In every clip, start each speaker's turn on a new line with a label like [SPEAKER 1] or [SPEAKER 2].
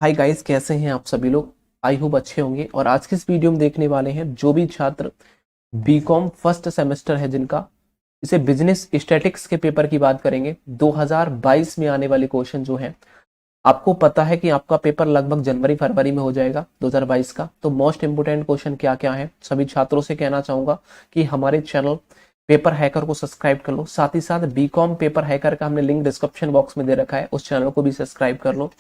[SPEAKER 1] Hi guys, कैसे हैं आप सभी लोग। आई होप अच्छे होंगे। और आज की इस वीडियो में देखने वाले हैं जो भी छात्र बीकॉम फर्स्ट सेमेस्टर है जिनका, इसे बिजनेस स्टैटिक्स के पेपर की बात करेंगे। 2022 में आने वाले क्वेश्चन जो हैं, आपको पता है कि आपका पेपर लगभग जनवरी फरवरी में हो जाएगा 2022 का। तो मोस्ट इंपोर्टेंट क्वेश्चन क्या क्या है, सभी छात्रों से कहना चाहूंगा कि हमारे चैनल पेपर हैकर को सब्सक्राइब कर लो। साथ ही साथ बीकॉम पेपर हैकर का हमने लिंक डिस्क्रिप्शन बॉक्स में दे रखा है, उस चैनल को भी सब्सक्राइब कर लो।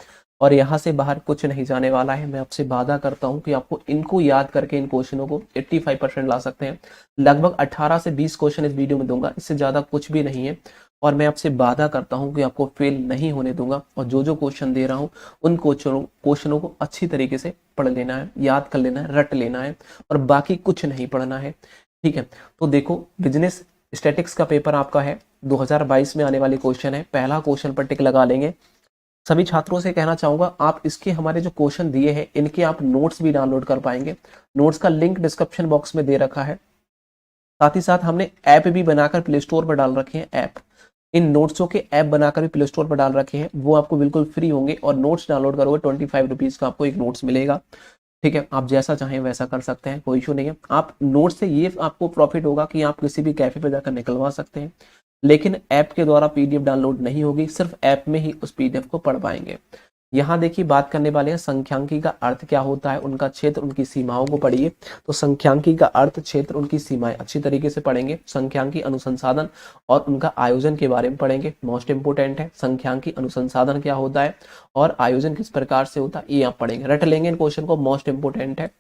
[SPEAKER 1] और यहाँ से बाहर कुछ नहीं जाने वाला है। मैं आपसे वादा करता हूँ कि आपको इनको याद करके इन क्वेश्चनों को 85% ला सकते हैं। लगभग 18 से 20 क्वेश्चन इस वीडियो में दूंगा, इससे ज्यादा कुछ भी नहीं है। और मैं आपसे वादा करता हूं कि आपको फेल नहीं होने दूंगा। और जो जो क्वेश्चन दे रहा हूं उन क्वेश्चनों को अच्छी तरीके से पढ़ लेना है, याद कर लेना है, रट लेना है, और बाकी कुछ नहीं पढ़ना है। ठीक है, तो देखो, बिजनेस स्टैटिक्स का पेपर आपका है, 2022 में आने वाले क्वेश्चन है। पहला क्वेश्चन पर टिक लगा लेंगे। सभी छात्रों से कहना चाहूंगा, आप इसके हमारे जो क्वेश्चन दिए हैं इनके आप नोट्स भी डाउनलोड कर पाएंगे। नोट्स का लिंक डिस्क्रिप्शन बॉक्स में दे रखा है। साथ ही साथ हमने ऐप भी बनाकर प्ले स्टोर पर डाल रखे हैं। ऐप, इन नोट्सों के ऐप बनाकर भी प्ले स्टोर पर डाल रखे हैं, वो आपको बिल्कुल फ्री होंगे। और नोट्स डाउनलोड करोगे 25 रुपीज का आपको एक नोट्स मिलेगा। ठीक है, आप जैसा चाहें वैसा कर सकते हैं, कोई इशू नहीं है। आप नोट्स से ये आपको प्रॉफिट होगा कि आप किसी भी कैफे पे जाकर निकलवा सकते हैं, लेकिन ऐप के द्वारा पीडीएफ डाउनलोड नहीं होगी, सिर्फ ऐप में ही उस पीडीएफ को पढ़ पाएंगे। यहाँ देखिए, बात करने वाले हैं संख्यांकी का अर्थ क्या होता है, उनका क्षेत्र, उनकी सीमाओं को पढ़िए। तो संख्यांकी का अर्थ, क्षेत्र, उनकी सीमाएं अच्छी तरीके से पढ़ेंगे। संख्यांकी अनुसंसाधन और उनका आयोजन के बारे में पढ़ेंगे, मोस्ट इंपोर्टेंट है। संख्यांकी अनुसंसाधन क्या होता है और आयोजन किस प्रकार से होता है, ये आप पढ़ेंगे, रट लेंगे इन क्वेश्चन को, मोस्ट इंपोर्टेंट है।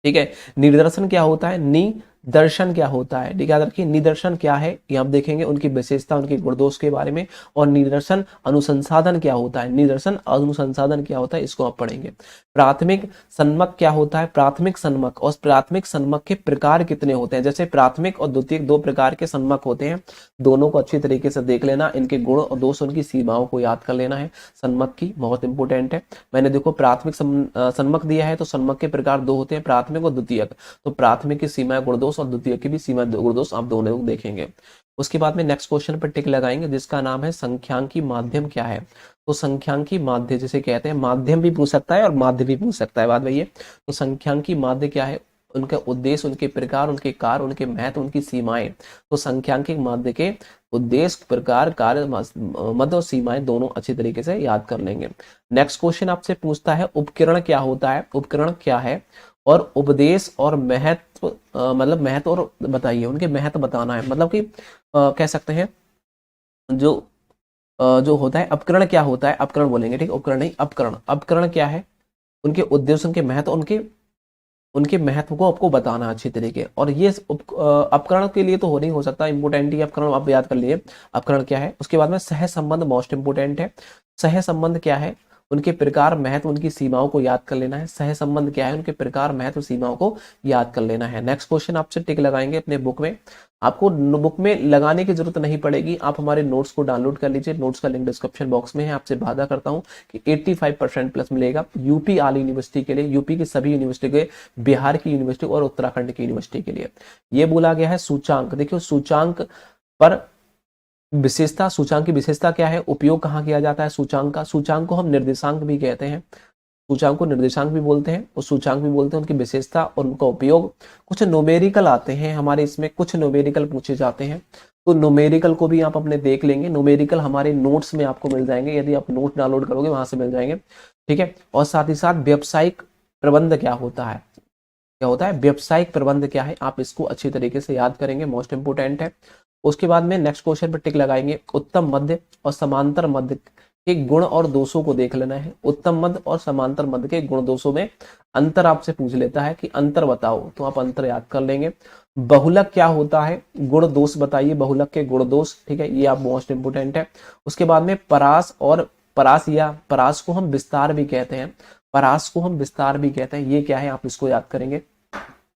[SPEAKER 1] ठीक है, निदर्शन क्या होता है, दर्शन क्या होता है, ठीक है, याद रखिए। निदर्शन क्या है, ये आप देखेंगे, उनकी विशेषता, उनके गुणदोष के बारे में। और निदर्शन अनुसंसाधन क्या होता है, निदर्शन अनुसंसाधन क्या होता है, इसको आप पढ़ेंगे। प्राथमिक सन्मक क्या होता है, प्राथमिक सन्मक और प्राथमिक सन्मक के प्रकार कितने होते हैं। जैसे प्राथमिक और द्वितीयक दो प्रकार के सन्मक होते हैं, दोनों को अच्छी तरीके से देख लेना, इनके गुण और दोष, उनकी सीमाओं को याद कर लेना है। सन्मक की बहुत इंपोर्टेंट है। मैंने देखो प्राथमिक सन्मक दिया है, तो सन्मक के प्रकार दो होते हैं, प्राथमिक और द्वितीयक। तो प्राथमिक की सीमा गुणदोष और द्वितीय की भी सीमा गुणदोष, आप दोनों देखेंगे। उसके बाद में नेक्स्ट क्वेश्चन पर टिक लगाएंगे, जिसका नाम है संख्यांकी माध्यम क्या है। तो संख्यांकी माध्य जिसे कहते हैं, माध्यम भी पूछ सकता है और माध्य भी पूछ सकता है, बात वही है। तो संख्यांकी माध्य क्या है, उनका उद्देश्य, उनके प्रकार, उनके कार्य, उनके महत्व, उनकी सीमाएं। तो संख्यांकिक माध्य के उद्देश्य, प्रकार, कार्य, मध्य और सीमाएं दोनों अच्छी तरीके से याद कर लेंगे। नेक्स्ट क्वेश्चन आपसे पूछता है उपकरण क्या होता है, उपकरण क्या है, और उपदेश और महत्व, मतलब महत्व और बताइए, उनके महत्व बताना है। मतलब कि कह सकते हैं जो जो होता है उपकरण क्या होता है, अपकरण बोलेंगे, ठीक, उपकरण नहीं अपकरण। अपकरण क्या है, उनके उद्देश्य, उनके महत्व, उनके उनके महत्व को आपको बताना है अच्छी तरीके। और ये अपकरण के लिए तो हो नहीं हो सकता, इंपोर्टेंट ही अपकरण आप याद कर लीजिए, अपकरण क्या है। उसके बाद में सह संबंध मोस्ट इंपोर्टेंट है। सह संबंध क्या है, उनके प्रकार, महत्व, उनकी सीमाओं को याद कर लेना है। सह संबंध क्या है, उनके प्रकार, महत्व, सीमाओं को याद कर लेना है। नेक्स्ट क्वेश्चन आपसे टिक लगाएंगे अपने बुक में। आपको बुक में लगाने की जरूरत नहीं पड़ेगी, आप हमारे नोट्स को डाउनलोड कर लीजिए। नोट्स का लिंक डिस्क्रिप्शन बॉक्स में है। आपसे वादा करता हूं कि 85% प्लस मिलेगा यूपी आल यूनिवर्सिटी के लिए, यूपी की सभी यूनिवर्सिटी के, बिहार की यूनिवर्सिटी और उत्तराखंड की यूनिवर्सिटी के लिए। ये बोला गया है सूचांक। देखियो, सूचांक पर विशेषता, सूचांक की विशेषता क्या है, उपयोग कहाँ किया जाता है सूचांक का। सूचांक को हम निर्देशांक भी कहते हैं, सूचांक को निर्देशांक भी बोलते हैं और सूचांक भी बोलते हैं। उनकी विशेषता और उनका उपयोग। कुछ न्यूमेरिकल आते हैं हमारे इसमें, कुछ न्यूमेरिकल पूछे जाते हैं, तो न्यूमेरिकल को भी आप अपने देख लेंगे। न्यूमेरिकल हमारे नोट्स में आपको मिल जाएंगे, यदि आप नोट डाउनलोड करोगे वहां से मिल जाएंगे, ठीक है। और साथ ही साथ व्यावसायिक प्रबंध क्या होता है, क्या होता है व्यावसायिक प्रबंध क्या है, आप इसको अच्छी तरीके से याद करेंगे, मोस्ट इंपोर्टेंट है। उसके बाद में नेक्स्ट क्वेश्चन पर टिक लगाएंगे, उत्तम मध्य और समांतर मध्य के गुण और दोषों को देख लेना है। उत्तम मध्य और समांतर मध्य के गुण दोषों में अंतर आपसे पूछ लेता है कि अंतर बताओ, तो आप अंतर याद कर लेंगे। बहुलक क्या होता है, गुण दोष बताइए, बहुलक के गुण दोष, ठीक है, ये आप मोस्ट इंपोर्टेंट है। उसके बाद में परास और परास, या परास को हम विस्तार भी कहते हैं, परास को हम विस्तार भी कहते हैं, ये क्या है आप इसको याद करेंगे।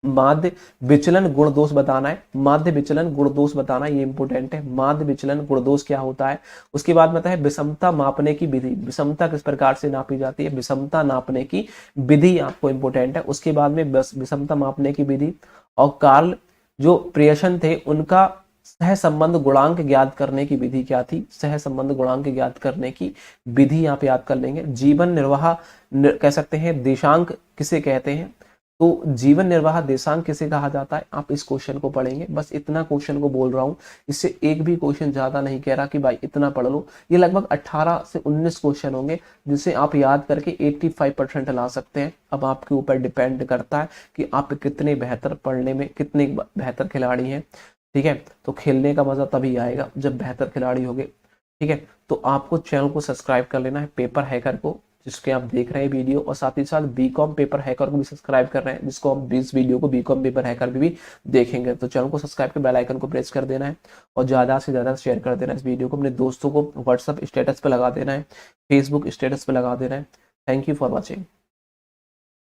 [SPEAKER 1] माध्य विचलन गुण दोष बताना है, माध्य विचलन गुण दोष बताना, ये इंपोर्टेंट है। माध्य विचलन गुण दोष क्या होता है। उसके बाद में है विषमता मापने की विधि, विषमता किस प्रकार से नापी जाती है, विषमता नापने की विधि आपको इंपोर्टेंट है। उसके बाद में विषमता मापने की विधि और कार्ल जो प्रियसन थे उनका सहसंबंध गुणांक ज्ञात करने की विधि क्या थी? सहसंबंध गुणांक ज्ञात करने की विधि यहाँ पे याद कर लेंगे। जीवन निर्वाह कह सकते हैं देशांक किसे कहते हैं? तो जीवन निर्वाह देशांक किसे कहा जाता है? आप इस क्वेश्चन को पढ़ेंगे। बस इतना क्वेश्चन को बोल रहा हूँ, इससे एक भी क्वेश्चन ज्यादा नहीं कह रहा कि भाई इतना पढ़ लो। ये लगभग 18 से 19 क्वेश्चन होंगे जिसे आप याद करके 85% ला सकते हैं। अब आपके ऊपर डिपेंड करता है कि आप कितने बेहतर पढ़ने में, कितने बेहतर खिलाड़ी हैं। ठीक है, तो खेलने का मजा तभी आएगा जब बेहतर खिलाड़ी होंगे। ठीक है, तो आपको चैनल को सब्सक्राइब कर लेना है, पेपर हैकर को, जिसके आप देख रहे हैं वीडियो, और साथ ही साथ बीकॉम पेपर हैकर को भी सब्सक्राइब कर रहे हैं, जिसको हम इस वीडियो को बीकॉम पेपर हैकर भी देखेंगे। तो चैनल को सब्सक्राइब कर बेल आइकन को प्रेस कर देना है और ज्यादा से ज्यादा शेयर कर देना है इस वीडियो को। अपने दोस्तों को व्हाट्सएप स्टेटस पे लगा देना है, फेसबुक स्टेटस पे लगा देना है। Thank you for watching.